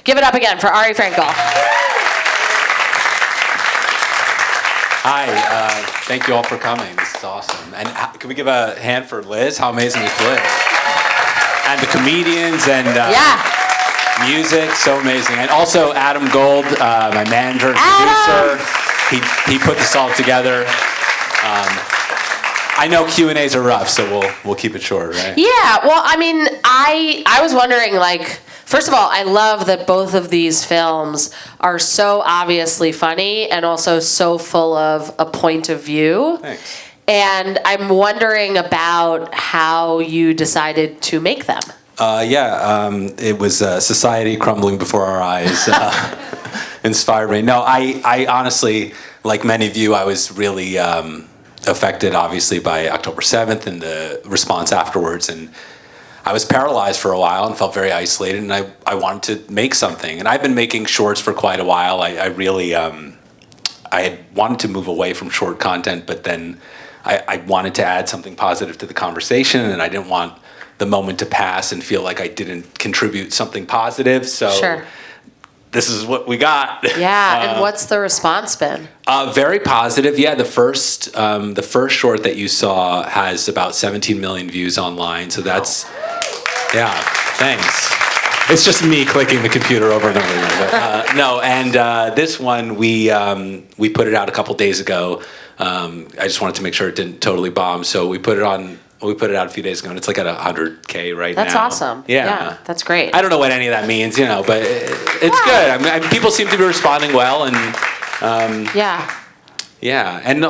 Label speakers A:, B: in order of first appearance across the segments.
A: Give it up again for Ari Frenkel.
B: Hi, thank you all for coming. This is awesome. And can we give a hand for Liz? How amazing is Liz? And the comedians and music, so amazing. And also Adam Gold, my manager and producer. He put this all together. I know Q&As are rough, so we'll keep it short, right?
A: Yeah, well, I mean, I was wondering, like, first of all, I love that both of these films are so obviously funny and also so full of a point of view.
B: Thanks.
A: And I'm wondering about how you decided to make them.
B: It was society crumbling before our eyes inspired me. No, I honestly, like many of you, I was really affected, obviously, by October 7th and the response afterwards. And I was paralyzed for a while and felt very isolated, and I wanted to make something. And I've been making shorts for quite a while. I really, I had wanted to move away from short content, but then I wanted to add something positive to the conversation, and I didn't want the moment to pass and feel like I didn't contribute something positive. So this is what we got.
A: Yeah, and what's the response been?
B: Very positive. Yeah, the first short that you saw has about 17 million views online. So that's, thanks. It's just me clicking the computer over and over again. But, this one, we put it out a couple days ago. I just wanted to make sure it didn't totally bomb. So we put it out a few days ago, and it's like at 100K right now.
A: That's awesome.
B: Yeah,
A: that's great.
B: I don't know what any of that means, but it's good. I mean, people seem to be responding well, and and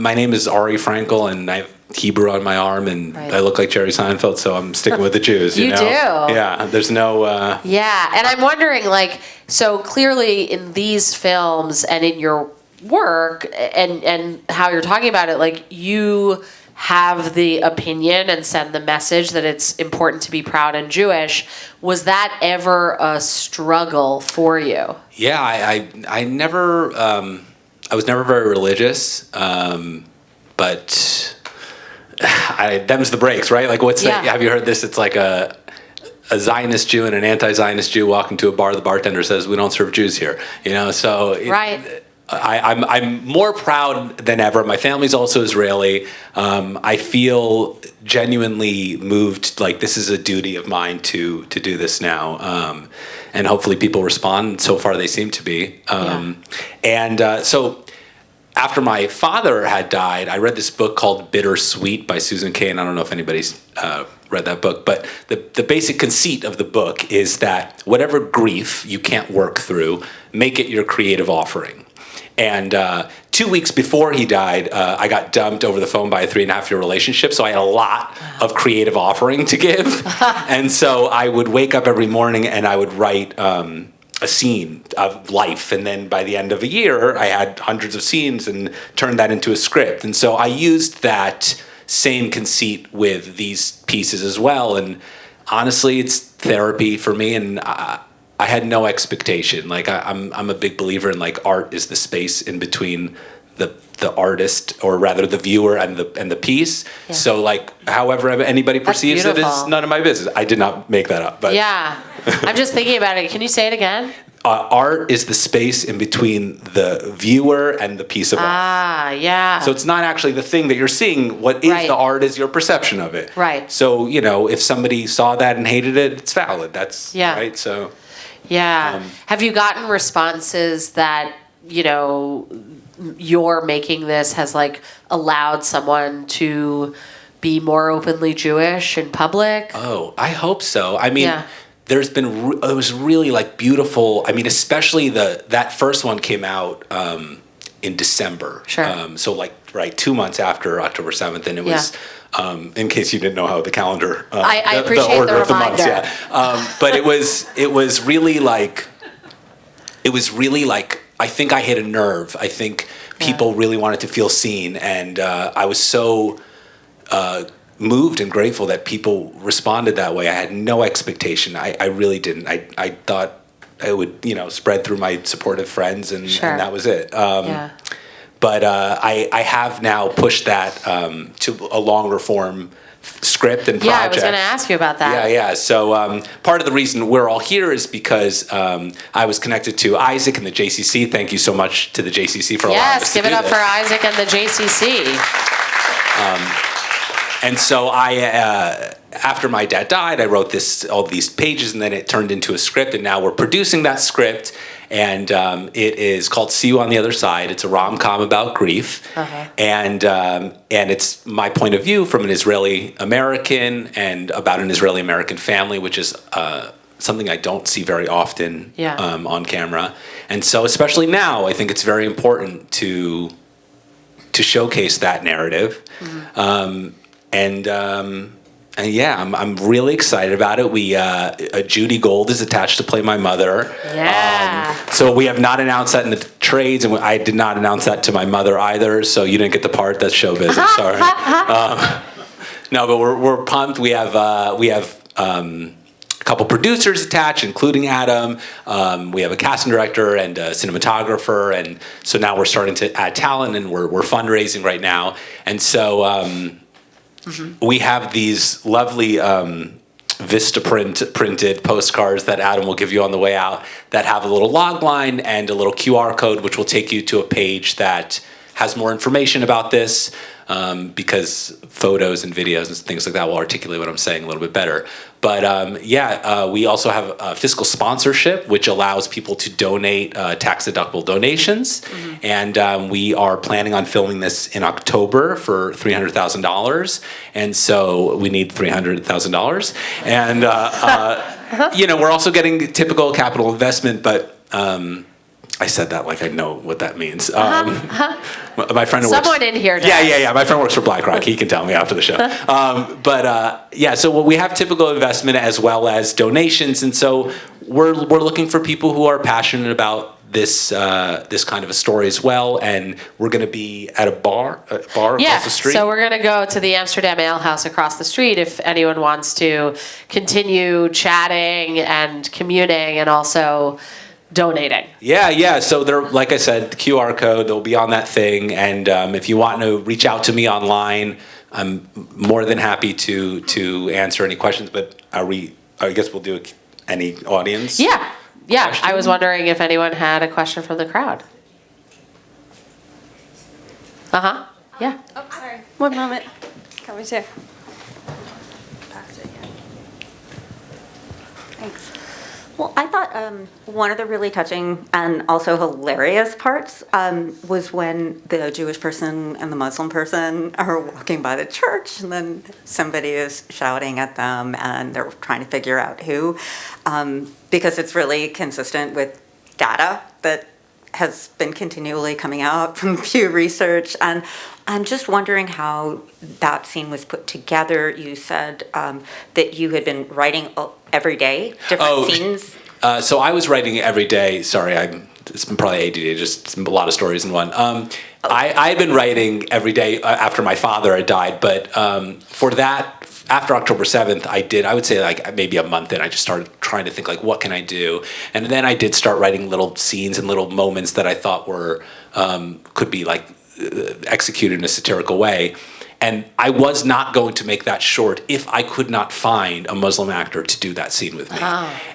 B: my name is Ari Frenkel, and I have Hebrew on my arm, and I look like Jerry Seinfeld, so I'm sticking with the Jews. You know?
A: do.
B: Yeah, there's no.
A: And I'm wondering, like, so clearly in these films and in your work and how you're talking about it, like, you have the opinion and send the message that it's important to be proud and Jewish. Was that ever a struggle for you?
B: Yeah, I never, I was never very religious, but them's the breaks, right? Like, what's that? Have you heard this? It's like a Zionist Jew and an anti-Zionist Jew walk into a bar. The bartender says, "We don't serve Jews here." So
A: right.
B: I'm more proud than ever. My family's also Israeli. I feel genuinely moved, like this is a duty of mine to do this now. And hopefully people respond. So far they seem to be. So after my father had died, I read this book called Bittersweet by Susan Cain. I don't know if anybody's read that book, but the basic conceit of the book is that whatever grief you can't work through, make it your creative offering. And 2 weeks before he died, I got dumped over the phone by a 3.5-year relationship, so I had a lot of creative offering to give. And so I would wake up every morning and I would write a scene of life. And then by the end of a year, I had hundreds of scenes and turned that into a script. And so I used that same conceit with these pieces as well. And honestly, it's therapy for me, and I had no expectation. Like I'm a big believer in, like, art is the space in between the artist, or rather the viewer, and the piece. Yeah. So, like, however anybody perceives it is none of my business. I did not make that up. But
A: I'm just thinking about it. Can you say it again?
B: Art is the space in between the viewer and the piece of art. So it's not actually the thing that you're seeing. What is the art is your perception of it.
A: Right.
B: So, if somebody saw that and hated it, it's valid. That's right. So.
A: Yeah. Have you gotten responses that, your making this has, like, allowed someone to be more openly Jewish in public?
B: Oh, I hope so. I mean, there's been, it was really, like, beautiful. I mean, especially that first one came out in December.
A: Sure.
B: So, like, 2 months after October 7th, and it was... in case you didn't know how the calendar,
A: I appreciate
B: the order
A: the
B: of the months, but it was really like, I think I hit a nerve. I think people really wanted to feel seen, and I was so moved and grateful that people responded that way. I had no expectation. I really didn't. I thought it would, spread through my supportive friends, and that was it. but I have now pushed that to a longer form script and project.
A: Yeah, I was going to ask you about that.
B: Yeah. So part of the reason we're all here is because I was connected to Isaac and the JCC. Thank you so much to the JCC for allowing us to
A: Yes, give it up for Isaac and the JCC.
B: And so after my dad died, I wrote all these pages, and then it turned into a script, and now we're producing that script, and it is called See You on the Other Side. It's a rom-com about grief, and it's my point of view from an Israeli-American and about an Israeli-American family, which is something I don't see very often on camera. And so especially now, I think it's very important to showcase that narrative. And yeah, I'm really excited about it. Judy Gold is attached to play my mother.
A: Yeah.
B: So we have not announced that in the trades, and I did not announce that to my mother either. So you didn't get the part. That's showbiz. I'm sorry. No, but we're pumped. We have a couple producers attached, including Adam. We have a casting director and a cinematographer, and so now we're starting to add talent, and we're fundraising right now. And so we have these lovely Vista printed postcards that Adam will give you on the way out that have a little log line and a little QR code, which will take you to a page that has more information about this. Because photos and videos and things like that will articulate what I'm saying a little bit better. But we also have a fiscal sponsorship, which allows people to donate tax-deductible donations. And we are planning on filming this in October for $300,000. And so we need $300,000. And, we're also getting typical capital investment, but... I said that like I know what that means. My friend works...
A: Someone in here does.
B: Yeah. My friend works for BlackRock. He can tell me after the show. So we have typical investment as well as donations, and so we're looking for people who are passionate about this kind of a story as well. And we're going to be at a bar across the street.
A: So we're going to go to the Amsterdam Ale House across the street if anyone wants to continue chatting and communing and also donating.
B: Yeah. So there, like I said, the QR code, they'll be on that thing. And if you want to reach out to me online, I'm more than happy to answer any questions. But I guess we'll do any audience.
A: Yeah.
B: Question?
A: I was wondering if anyone had a question from the crowd. Yeah.
C: Oh, sorry. One moment. Coming too. Thanks. Well, I thought one of the really touching and also hilarious parts was when the Jewish person and the Muslim person are walking by the church, and then somebody is shouting at them, and they're trying to figure out who, because it's really consistent with data that has been continually coming out from Pew Research. And I'm just wondering how that scene was put together. You said that you had been writing every day, different scenes.
B: So I was writing every day. Sorry, it's been probably ADD, just a lot of stories in one. I've been writing every day after my father had died, but for that, after October 7th, I would say like maybe a month in, I just started trying to think like, what can I do? And then I did start writing little scenes and little moments that I thought were, could be like executed in a satirical way. And I was not going to make that short if I could not find a Muslim actor to do that scene with me.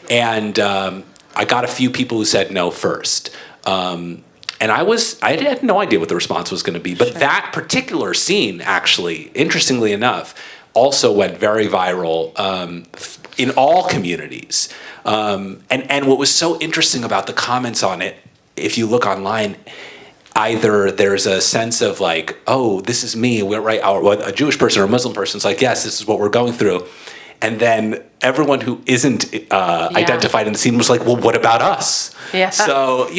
B: And I got a few people who said no first. And I had no idea what the response was going to be. But that particular scene, actually, interestingly enough, also went very viral in all communities. And what was so interesting about the comments on it, if you look online, either there's a sense of like, oh, this is me, we're right, a Jewish person or a Muslim person is like, yes, this is what we're going through. And then everyone who isn't identified in the scene was like, well, what about us?
A: Yeah.
B: So,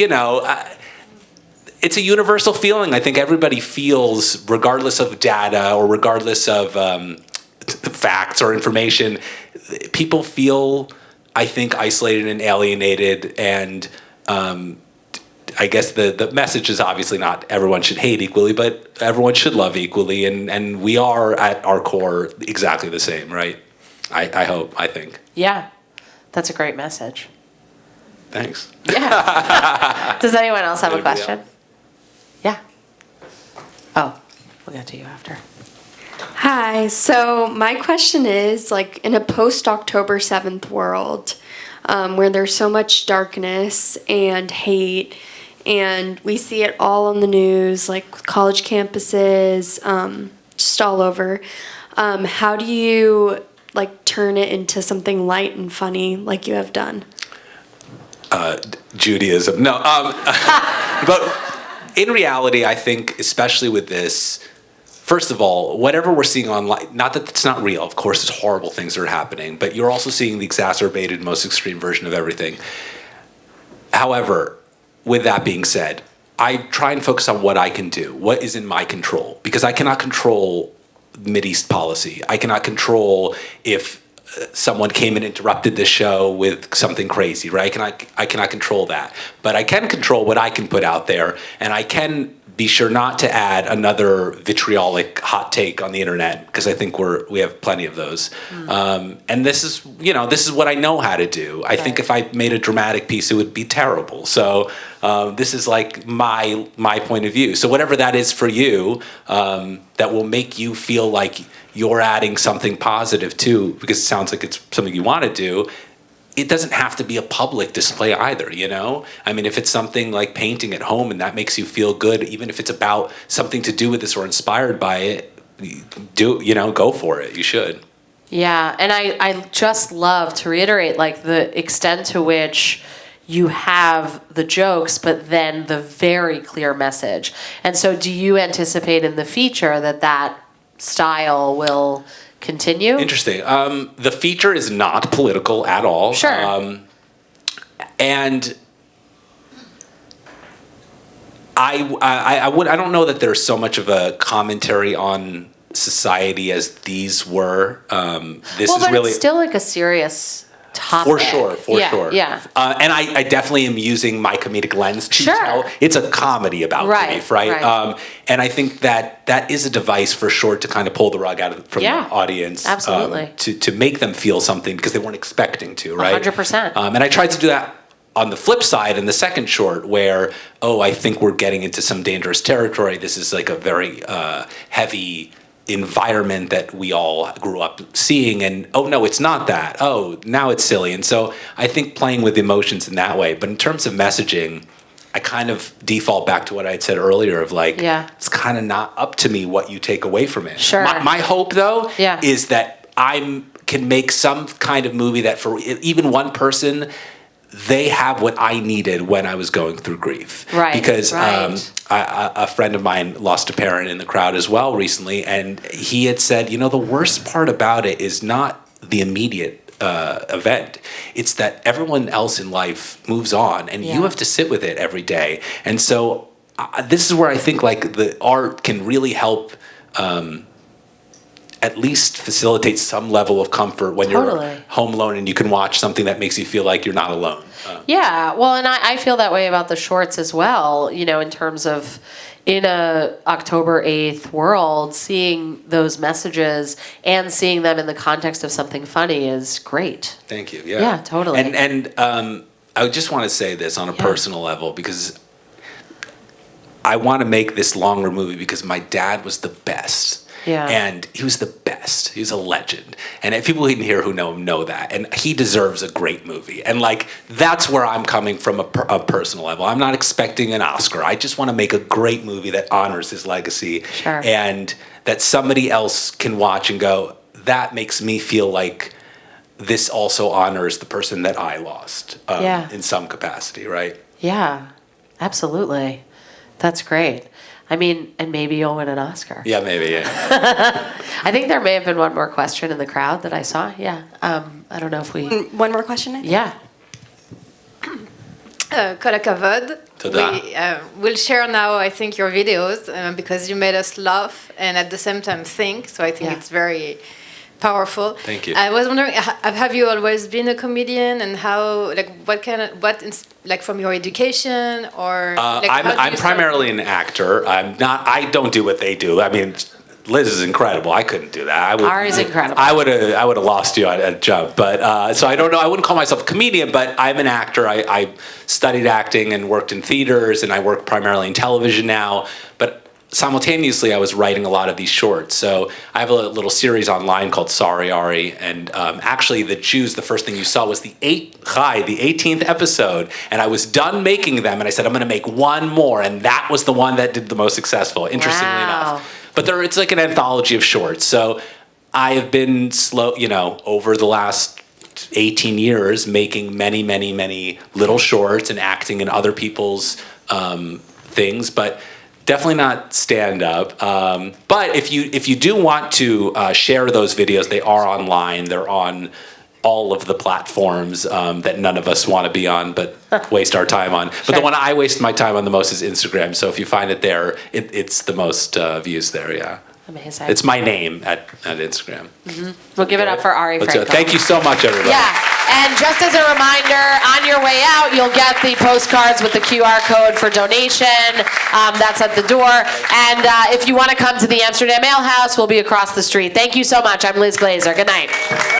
B: it's a universal feeling. I think everybody feels, regardless of data or regardless of facts or information, people feel, I think, isolated and alienated. And I guess the message is obviously not everyone should hate equally, but everyone should love equally. And we are at our core exactly the same, right? I hope, I think.
A: Yeah, that's a great message.
B: Thanks.
A: Yeah. Does anyone else have a
B: Anybody
A: question?
B: else?
A: Yeah. We'll get to you after.
D: Hi. So my question is, like, in a post-October 7th world, where there's so much darkness and hate, and we see it all on the news, like college campuses, just all over. How do you like turn it into something light and funny, like you have done?
B: Judaism. No. But in reality, I think, especially with this, first of all, whatever we're seeing online, not that it's not real, of course, there's horrible things that are happening, but you're also seeing the exacerbated, most extreme version of everything. However, with that being said, I try and focus on what I can do, what is in my control, because I cannot control Mideast policy. I cannot control if someone came and interrupted the show with something crazy, right? I cannot control that. But I can control what I can put out there, and I can be sure not to add another vitriolic hot take on the internet, because I think we have plenty of those. And this is what I know how to do. I think if I made a dramatic piece, it would be terrible. So this is like my point of view. So whatever that is for you, that will make you feel like you're adding something positive too, because it sounds like it's something you want to do. It doesn't have to be a public display either, you know? I mean, if it's something like painting at home and that makes you feel good, even if it's about something to do with this or inspired by it, go for it. You should.
A: Yeah, and I just love to reiterate, like, the extent to which you have the jokes, but then the very clear message. And so do you anticipate in the feature that style will continue?
B: Interesting. The feature is not political at all.
A: Sure.
B: And I don't know that there's so much of a commentary on society as these were.
A: It's still like a serious topic.
B: For sure.
A: Yeah.
B: And I definitely am using my comedic lens to tell. It's a comedy about grief, right? And I think that is a device for sure to kind of pull the rug out from the audience.
A: Absolutely.
B: To make them feel something because they weren't expecting to, right?
A: 100%.
B: And I tried to do that on the flip side in the second short where, I think we're getting into some dangerous territory. This is like a very heavy environment that we all grew up seeing, and no, it's not that. Now it's silly. And so I think playing with emotions in that way. But in terms of messaging, I kind of default back to what I had said earlier of like, it's kind of not up to me what you take away from it.
A: Sure.
B: My hope though is that I can make some kind of movie that for even one person, they have what I needed when I was going through grief.
A: Right.
B: Because a friend of mine lost a parent in the crowd as well recently, and he had said, the worst part about it is not the immediate event. It's that everyone else in life moves on, and you have to sit with it every day. And so this is where I think like the art can really help at least facilitate some level of comfort when you're home alone and you can watch something that makes you feel like you're not alone.
A: Yeah, well, and I feel that way about the shorts as well, in terms of in a October 8th world, seeing those messages and seeing them in the context of something funny is great.
B: Thank you. Yeah.
A: Yeah, totally.
B: And I just want to say this on a personal level because I want to make this longer movie because my dad was the best.
A: Yeah.
B: And he was the best. He was a legend. And if people in here who know him know that. And he deserves a great movie. And like, that's where I'm coming from a personal level. I'm not expecting an Oscar. I just want to make a great movie that honors his legacy.
A: Sure.
B: And that somebody else can watch and go, that makes me feel like this also honors the person that I lost in some capacity, right?
A: Yeah, absolutely. That's great. I mean, and maybe you'll win an Oscar.
B: Yeah, maybe, yeah.
A: I think there may have been one more question in the crowd that I saw. Yeah. I don't know if we...
D: One more question, I think?
A: Yeah.
E: Kol hakavod.
B: Toda.
E: We'll share now, I think, your videos because you made us laugh and at the same time think. So I think it's very powerful.
B: Thank you.
E: I was wondering, have you always been a comedian, and how, like, from your education or?
B: I'm primarily an actor. I don't do what they do. I mean, Liz is incredible. I couldn't do that.
A: Ari's incredible.
B: I would have lost you at a jump. But so I don't know. I wouldn't call myself a comedian, but I'm an actor. I studied acting and worked in theaters, and I work primarily in television now. But simultaneously, I was writing a lot of these shorts. So I have a little series online called Sorry, Ari. And actually, the first thing you saw was the 18th episode. And I was done making them. And I said, I'm going to make one more. And that was the one that did the most successful, interestingly enough. But it's like an anthology of shorts. So I have been over the last 18 years making many, many, many little shorts and acting in other people's things. But definitely not stand-up. But if you do want to share those videos, they are online. They're on all of the platforms that none of us want to be on, but waste our time on. But the one I waste my time on the most is Instagram. So if you find it there, it's the most views there, yeah.
A: Amazing.
B: It's my name at Instagram.
A: We'll give it up for Ari Frenkel.
B: Thank you so much, everybody.
A: Yeah. And just as a reminder, on your way out, you'll get the postcards with the QR code for donation. That's at the door. And if you want to come to the Amsterdam Ale House, we'll be across the street. Thank you so much. I'm Liz Glazer. Good night.